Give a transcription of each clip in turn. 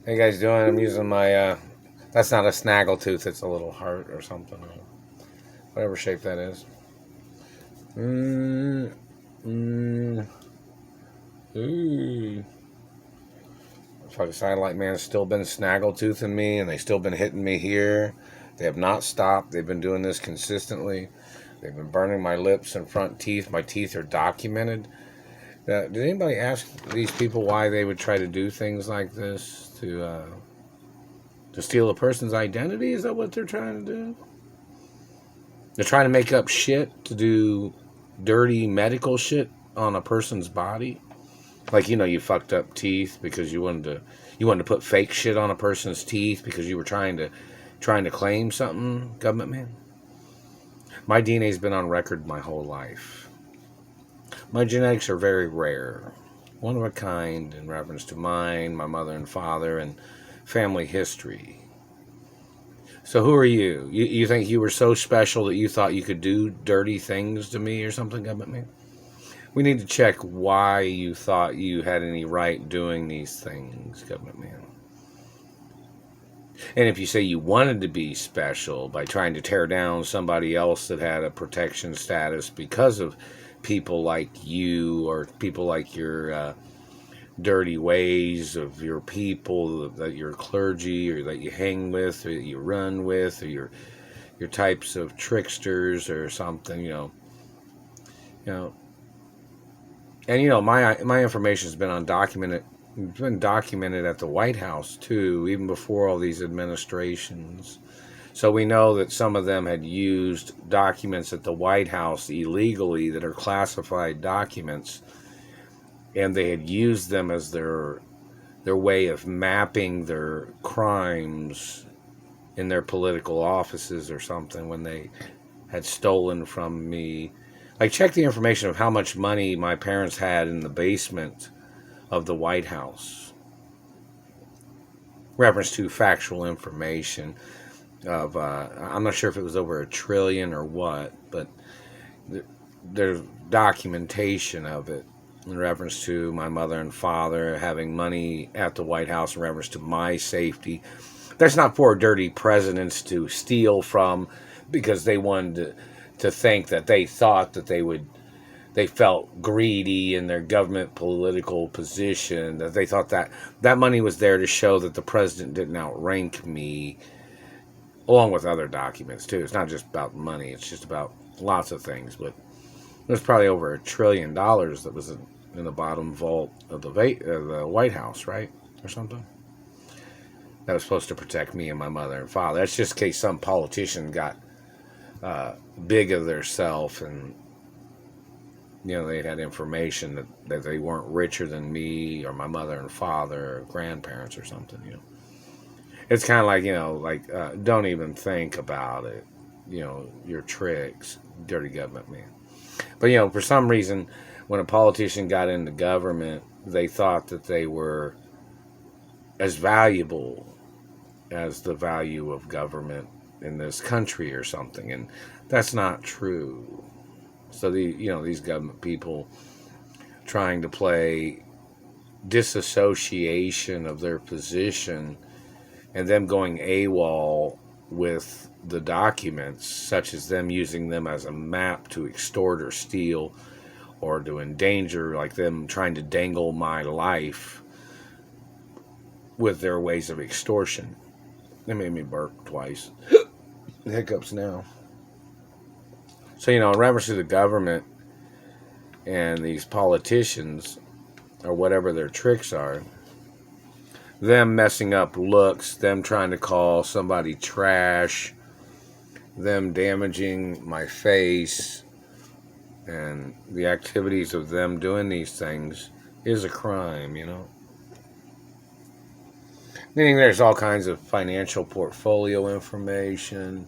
How you guys doing? I'm using my, that's not a snaggletooth, it's a little heart or something. Whatever shape that is. Mm, mm, ooh. Fucking Satellite Man's still been snaggletoothing me, and they still been hitting me here. They have not stopped. They've been doing this consistently. They've been burning my lips and front teeth. My teeth are documented. Did anybody ask these people why they would try to do things like this to steal a person's identity? Is that what they're trying to do? They're trying to make up shit to do dirty medical shit on a person's body. Like, you fucked up teeth because you wanted to put fake shit on a person's teeth because you were trying to claim something, government man. My DNA's been on record my whole life. My genetics are very rare, one of a kind in reference to mine, my mother and father, and family history. So who are you? You think you were so special that you thought you could do dirty things to me or something, government man? We need to check why you thought you had any right doing these things, government man. And if you say you wanted to be special by trying to tear down somebody else that had a protection status because of people like you or people like your dirty ways of your people, that your clergy or that you hang with or that you run with, or your types of tricksters or something, And my information has been undocumented. It's been documented at the White House too, even before all these administrations. So we know that some of them had used documents at the White House illegally that are classified documents, and they had used them as their way of mapping their crimes in their political offices or something when they had stolen from me. Like, check the information of how much money my parents had in the basement of the White House. Reference to factual information of, I'm not sure if it was over $1 trillion or what, but there's documentation of it in reference to my mother and father having money at the White House in reference to my safety. That's not for dirty presidents to steal from because they wanted to think that they thought that they felt greedy in their government political position, that they thought that money was there to show that the president didn't outrank me, along with other documents too. It's not just about money, it's just about lots of things. But there's probably over $1 trillion that was in the bottom vault of the White House, right? Or something. That was supposed to protect me and my mother and father. That's just in case some politician got big of their self and they had information that they weren't richer than me or my mother and father or grandparents or something. It's kind of like don't even think about it. Your tricks, dirty government man. But for some reason, when a politician got into government, they thought that they were as valuable as the value of government in this country or something, and that's not true. So these government people trying to play disassociation of their position and them going AWOL with the documents, such as them using them as a map to extort or steal or to endanger, like them trying to dangle my life with their ways of extortion. They made me burp twice. Hiccups now. So, in reference to the government and these politicians, or whatever their tricks are, them messing up looks, them trying to call somebody trash, them damaging my face, and the activities of them doing these things is a crime, Meaning there's all kinds of financial portfolio information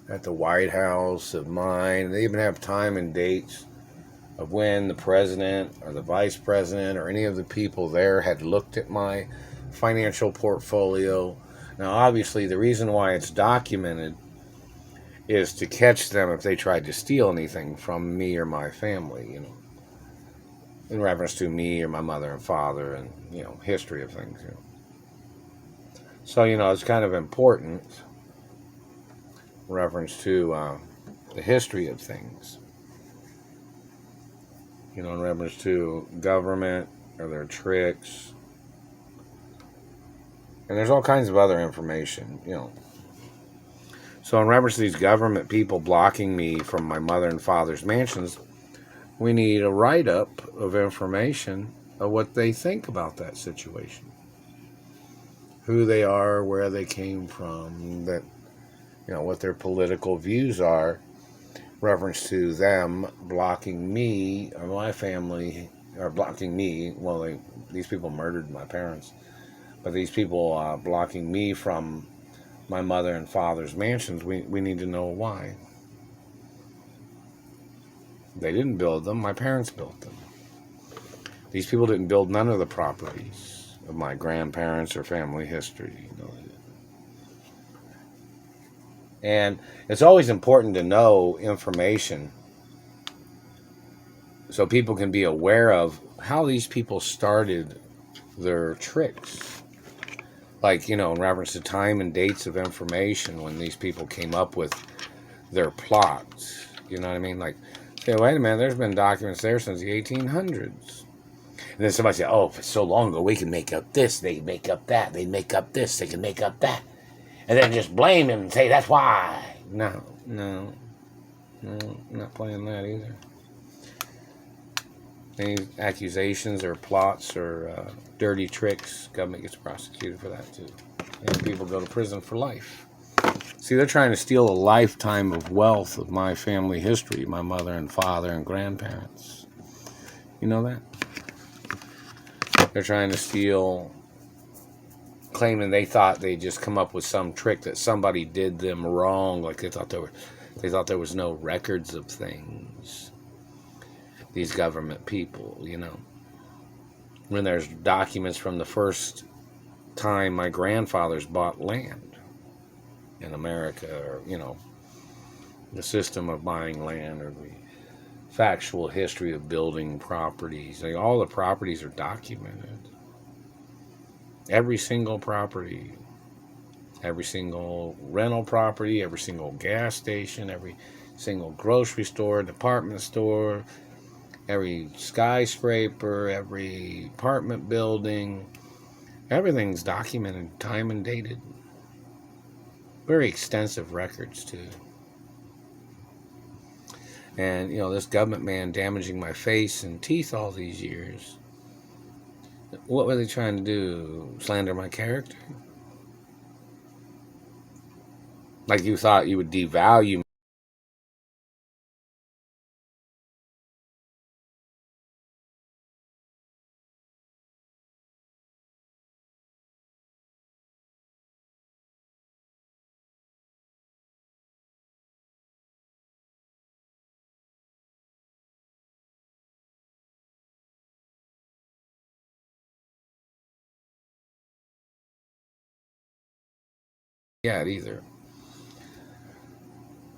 at the White House of mine. They even have time and dates of when the president or the vice president or any of the people there had looked at my financial portfolio. Now, obviously, the reason why it's documented is to catch them if they tried to steal anything from me or my family, in reference to me or my mother and father and, history of things, So, it's kind of important in reference to the history of things. In reference to government or their tricks. And there's all kinds of other information. So in reference to these government people blocking me from my mother and father's mansions, we need a write-up of information of what they think about that situation. Who they are, where they came from, what their political views are, reference to them blocking me or my family, or blocking me. Well, these people murdered my parents, but these people blocking me from my mother and father's mansions, we need to know why. They didn't build them, my parents built them. These people didn't build none of the properties of my grandparents or family history. And it's always important to know information so people can be aware of how these people started their tricks. Like, in reference to time and dates of information when these people came up with their plots. You know what I mean? Like, hey, wait a minute, there's been documents there since the 1800s. And then somebody said, oh, if it's so long ago, we can make up this, they can make up that, they make up this, they can make up that. And then just blame him and say, that's why. No, not playing that either. Any accusations or plots or dirty tricks, government gets prosecuted for that too. And people go to prison for life. See, they're trying to steal a lifetime of wealth of my family history, my mother and father and grandparents. You know that? They're trying to steal, claiming they thought they just come up with some trick that somebody did them wrong, like they thought there was no records of things. These government people, when there's documents from the first time my grandfathers bought land in America, or the system of buying land, or the factual history of building properties. All the properties are documented. Every single property, every single rental property, every single gas station, every single grocery store, department store, every skyscraper, every apartment building, everything's documented, time and dated. Very extensive records too. And, this government man damaging my face and teeth all these years. What were they trying to do? Slander my character? Like you thought you would devalue me. Yeah, either.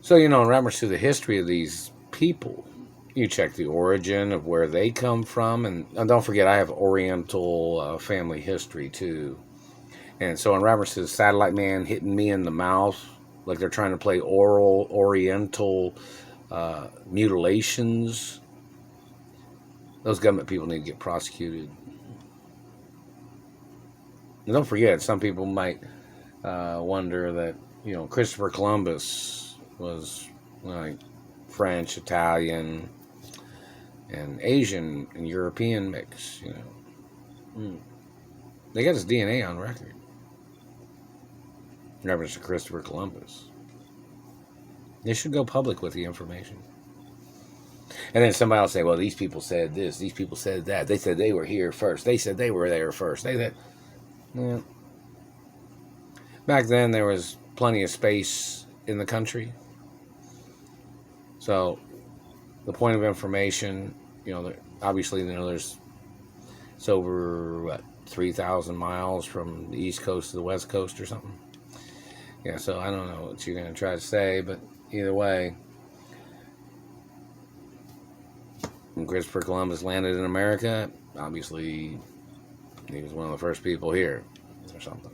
So, in reference to the history of these people, you check the origin of where they come from. And don't forget, I have Oriental family history, too. And so in reference to the satellite man hitting me in the mouth, like they're trying to play oral Oriental mutilations, those government people need to get prosecuted. And don't forget, some people might wonder that, Christopher Columbus was like French, Italian, and Asian and European mix, They got his DNA on record. In reference to Christopher Columbus. They should go public with the information. And then somebody will say, well, these people said this, these people said that. They said they were here first. They said they were there first. They said, well, back then there was plenty of space in the country. So the point of information, obviously, there's, it's over, 3,000 miles from the East Coast to the West Coast or something. Yeah, so I don't know what you're going to try to say, but either way, when Christopher Columbus landed in America, obviously he was one of the first people here or something.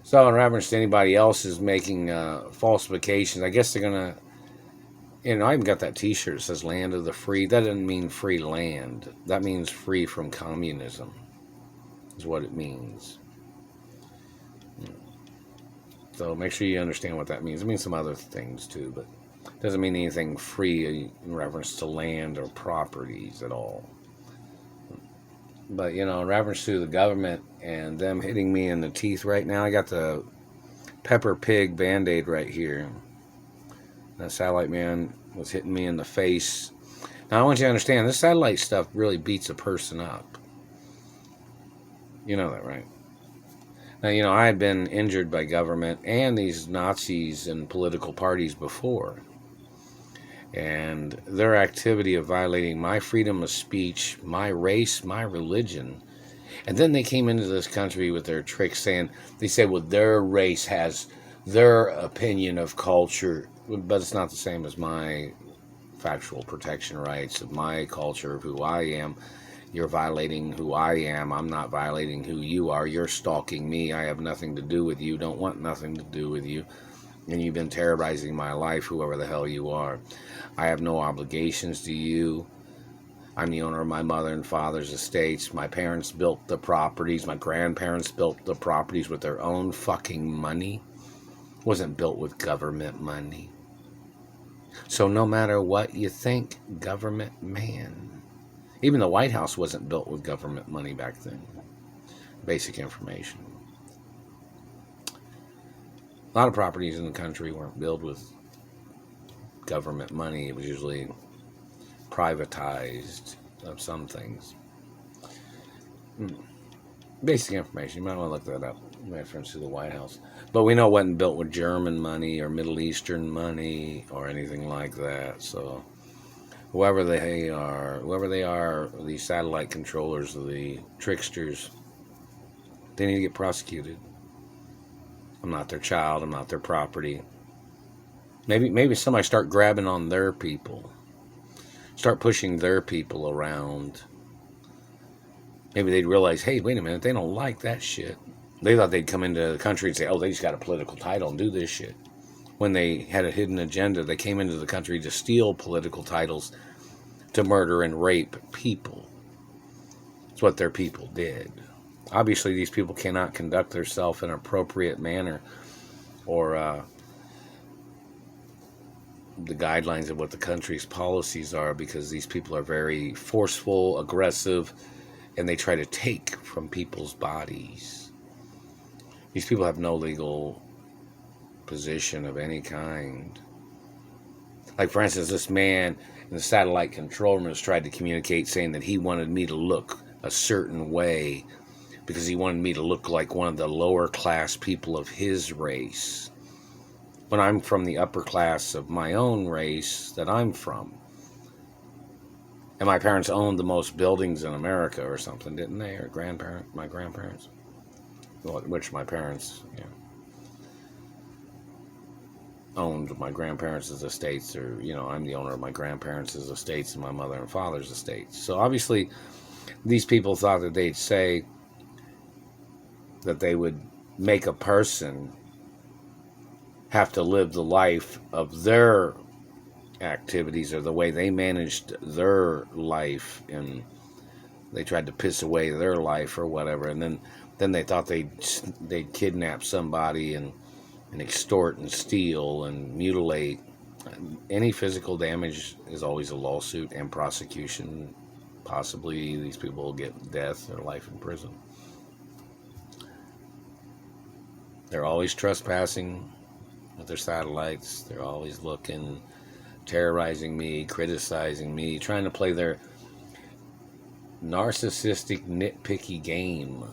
So in reference to anybody else is making falsifications, I guess they're gonna. I even got that T-shirt that says "Land of the Free." That doesn't mean free land. That means free from communism. Is what it means. So make sure you understand what that means. It means some other things too, but it doesn't mean anything free in reference to land or properties at all. But, in reference to the government and them hitting me in the teeth right now, I got the Pepper Pig Band-Aid right here. That satellite man was hitting me in the face. Now, I want you to understand, this satellite stuff really beats a person up. You know that, right? Now, I had been injured by government and these Nazis and political parties before. And their activity of violating my freedom of speech, my race, my religion. And then they came into this country with their tricks saying, they said, well, their race has their opinion of culture, but it's not the same as my factual protection rights of my culture, of who I am. You're violating who I am. I'm not violating who you are. You're stalking me. I have nothing to do with you. Don't want nothing to do with you. And you've been terrorizing my life, whoever the hell you are. I have no obligations to you. I'm the owner of my mother and father's estates. My parents built the properties. My grandparents built the properties with their own fucking money. It wasn't built with government money. So no matter what you think, government man. Even the White House wasn't built with government money back then. Basic information. A lot of properties in the country weren't built with government money. It was usually privatized of some things. Basic information. You might want to look that up in reference to the White House. But we know it wasn't built with German money or Middle Eastern money or anything like that. So whoever they are, these satellite controllers, the tricksters, they need to get prosecuted. I'm not their child. I'm not their property. Maybe somebody start grabbing on their people. Start pushing their people around. Maybe they'd realize, hey, wait a minute, they don't like that shit. They thought they'd come into the country and say, oh, they just got a political title and do this shit. When they had a hidden agenda, they came into the country to steal political titles, to murder and rape people. It's what their people did. Obviously, these people cannot conduct themselves in an appropriate manner or the guidelines of what the country's policies are, because these people are very forceful, aggressive, and they try to take from people's bodies. These people have no legal position of any kind. Like, for instance, this man in the satellite control room has tried to communicate saying that he wanted me to look a certain way because he wanted me to look like one of the lower class people of his race, when I'm from the upper class of my own race that I'm from. And my parents owned the most buildings in America or something, didn't they? Or my grandparents? Well, which my parents, owned my grandparents' estates, or, I'm the owner of my grandparents' estates and my mother and father's estates. So obviously, these people thought that they'd say that they would make a person have to live the life of their activities or the way they managed their life, and they tried to piss away their life or whatever, and then they thought they'd kidnap somebody and extort and steal and mutilate. Any physical damage is always a lawsuit and prosecution. Possibly these people will get death or life in prison. They're always trespassing with their satellites. They're always looking, terrorizing me, criticizing me, trying to play their narcissistic, nitpicky game.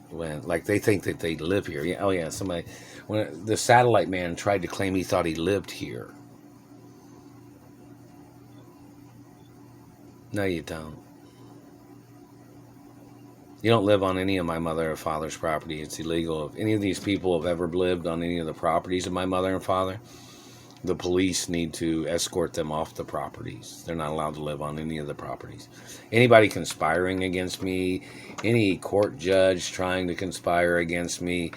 When, like, they think that they live here. Yeah, oh yeah, when the satellite man tried to claim he thought he lived here. No, you don't. You don't live on any of my mother or father's property. It's illegal. If any of these people have ever lived on any of the properties of my mother and father, the police need to escort them off the properties. They're not allowed to live on any of the properties. Anybody conspiring against me, any court judge trying to conspire against me,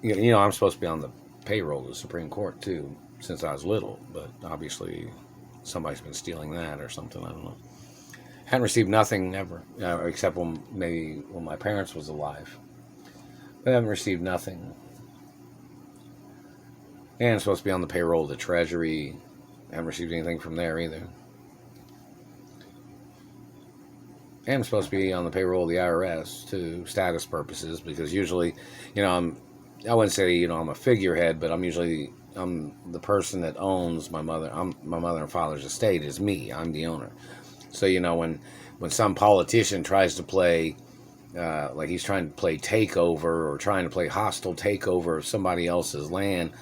I'm supposed to be on the payroll of the Supreme Court too since I was little, but obviously somebody's been stealing that or something. I don't know. Hadn't received nothing ever, except when my parents was alive. But I haven't received nothing. And I'm supposed to be on the payroll of the Treasury. I haven't received anything from there either. And I'm supposed to be on the payroll of the IRS to status purposes, because usually, I wouldn't say, I'm a figurehead, but I'm the person that owns my mother and father's estate is me. I'm the owner. So, when some politician tries to play, like he's trying to play takeover or trying to play hostile takeover of somebody else's land,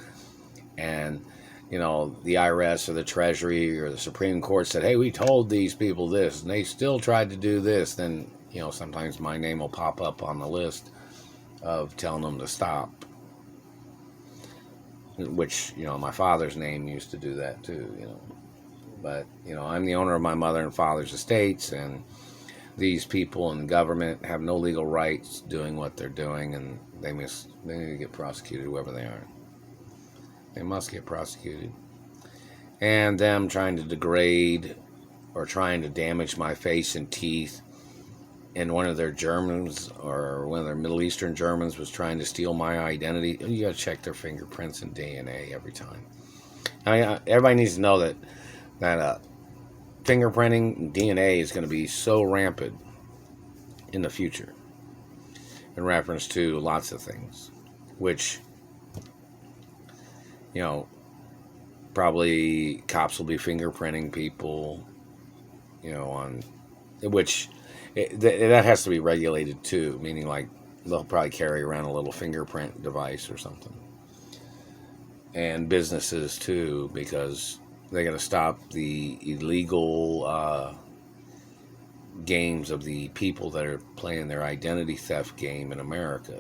and, the IRS or the Treasury or the Supreme Court said, hey, we told these people this, and they still tried to do this, then, sometimes my name will pop up on the list of telling them to stop. Which, my father's name used to do that too, But, I'm the owner of my mother and father's estates, and these people in government have no legal rights doing what they're doing, and they need to get prosecuted, whoever they are. They must get prosecuted. And them trying to degrade or trying to damage my face and teeth, and one of their Germans or one of their Middle Eastern Germans was trying to steal my identity. You got to check their fingerprints and DNA every time. Everybody needs to know that fingerprinting and DNA is going to be so rampant in the future in reference to lots of things, which, probably cops will be fingerprinting people, on which that has to be regulated too, meaning like they'll probably carry around a little fingerprint device or something. And businesses too, because they got to stop the illegal games of the people that are playing their identity theft game in America,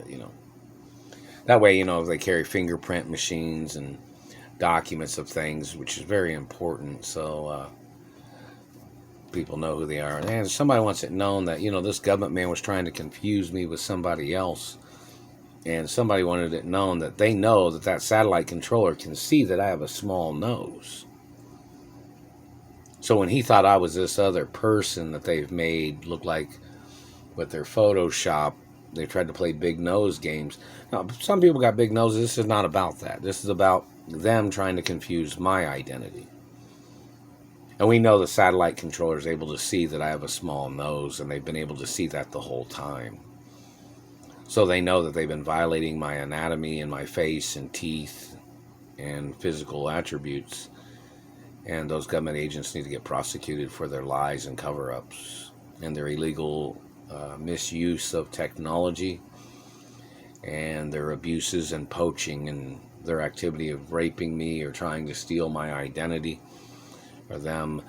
That way, they carry fingerprint machines and documents of things, which is very important, so people know who they are. And somebody wants it known that, this government man was trying to confuse me with somebody else, and somebody wanted it known that they know that satellite controller can see that I have a small nose. So when he thought I was this other person that they've made look like with their Photoshop, they tried to play big nose games. Now, some people got big noses. This is not about that. This is about them trying to confuse my identity. And we know the satellite controller is able to see that I have a small nose, and they've been able to see that the whole time. So they know that they've been violating my anatomy and my face and teeth and physical attributes. And those government agents need to get prosecuted for their lies and cover-ups and their illegal misuse of technology and their abuses and poaching and their activity of raping me or trying to steal my identity, or them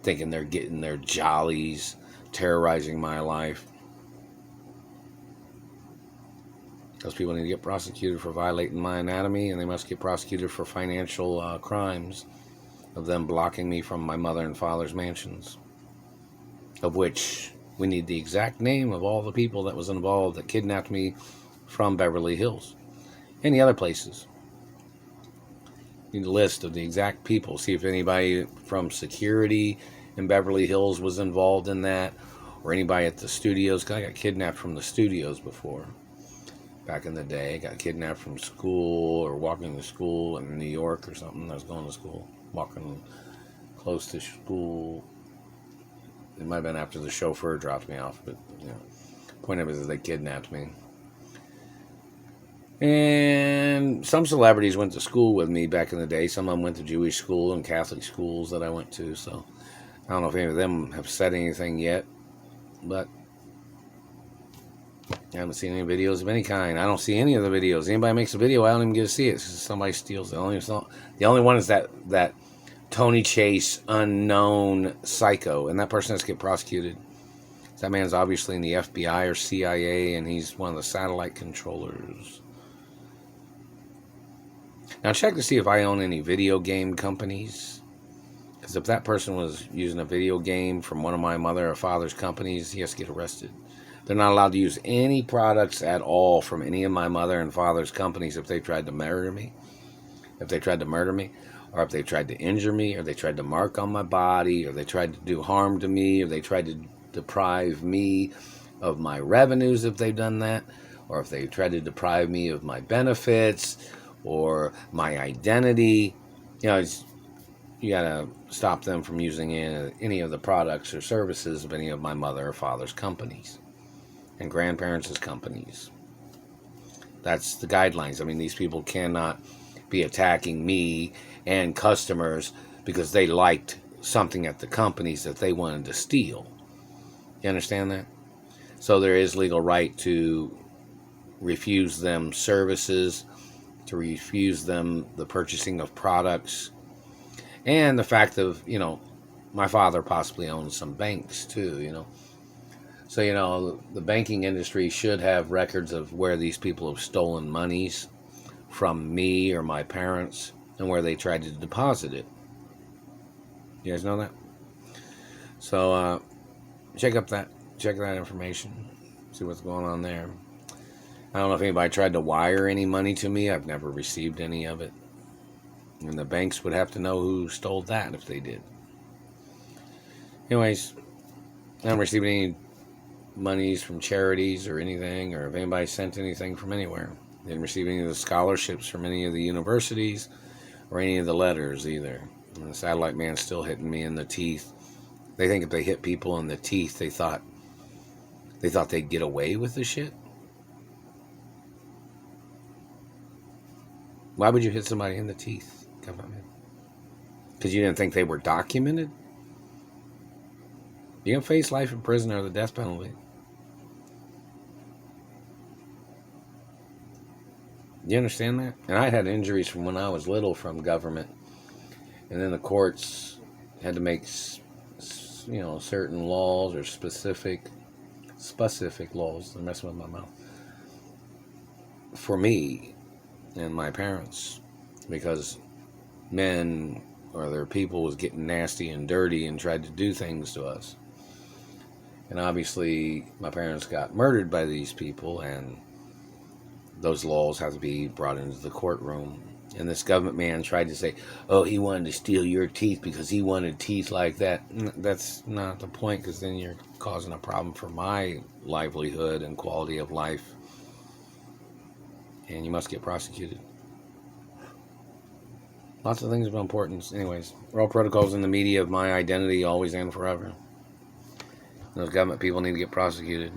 thinking they're getting their jollies, terrorizing my life. Those people need to get prosecuted for violating my anatomy, and they must get prosecuted for financial crimes of them blocking me from my mother and father's mansions, of which we need the exact name of all the people that was involved that kidnapped me from Beverly Hills. Any other places. Need a list of the exact people. See if anybody from security in Beverly Hills was involved in that, or anybody at the studios. Cause I got kidnapped from the studios before. Back in the day, I got kidnapped from school or walking to school in New York or something. I was going to school, walking close to school. It might have been after the chauffeur dropped me off, but point of it is they kidnapped me. And some celebrities went to school with me back in the day. Some of them went to Jewish school and Catholic schools that I went to. So I don't know if any of them have said anything yet, but I haven't seen any videos of any kind. I don't see any of the videos. Anybody makes a video, I don't even get to see it. Somebody steals it. The only one is that Tony Chase unknown psycho, and that person has to get prosecuted. That man's obviously in the FBI or CIA, and he's one of the satellite controllers. Now check to see if I own any video game companies, because if that person was using a video game from one of my mother or father's companies, he has to get arrested. They're not allowed to use any products at all from any of my mother and father's companies if they tried to murder me. If they tried to murder me, or if they tried to injure me, or they tried to mark on my body, or they tried to do harm to me, or they tried to deprive me of my revenues if they've done that, or if they tried to deprive me of my benefits or my identity. You gotta stop them from using any of the products or services of any of my mother or father's companies and grandparents' companies. That's the guidelines. I mean, these people cannot be attacking me and customers because they liked something at the companies that they wanted to steal. You understand that? So there is legal right to refuse them services, to refuse them the purchasing of products, and the fact of, my father possibly owns some banks too, So, the banking industry should have records of where these people have stolen monies from me or my parents and where they tried to deposit it. You guys know that? So, check that information, see what's going on there. I don't know if anybody tried to wire any money to me. I've never received any of it. And the banks would have to know who stole that if they did. Anyways, I haven't received any monies from charities or anything, or if anybody sent anything from anywhere. Didn't receive any of the scholarships from any of the universities or any of the letters either. And the satellite man's still hitting me in the teeth. They think if they hit people in the teeth, they thought they'd get away with the shit. Why would you hit somebody in the teeth? Come on, man. Because you didn't think they were documented? You can face life in prison or the death penalty. You understand that? And I had injuries from when I was little from government. And then the courts had to make, certain laws or specific laws. They're messing with my mouth. For me and my parents. Because men or their people was getting nasty and dirty and tried to do things to us. And obviously, my parents got murdered by these people, and those laws have to be brought into the courtroom. And this government man tried to say, oh, he wanted to steal your teeth because he wanted teeth like that. That's not the point, because then you're causing a problem for my livelihood and quality of life. And you must get prosecuted. Lots of things of importance. Anyways, World Protocols in the media of my identity always and forever. Those government people need to get prosecuted.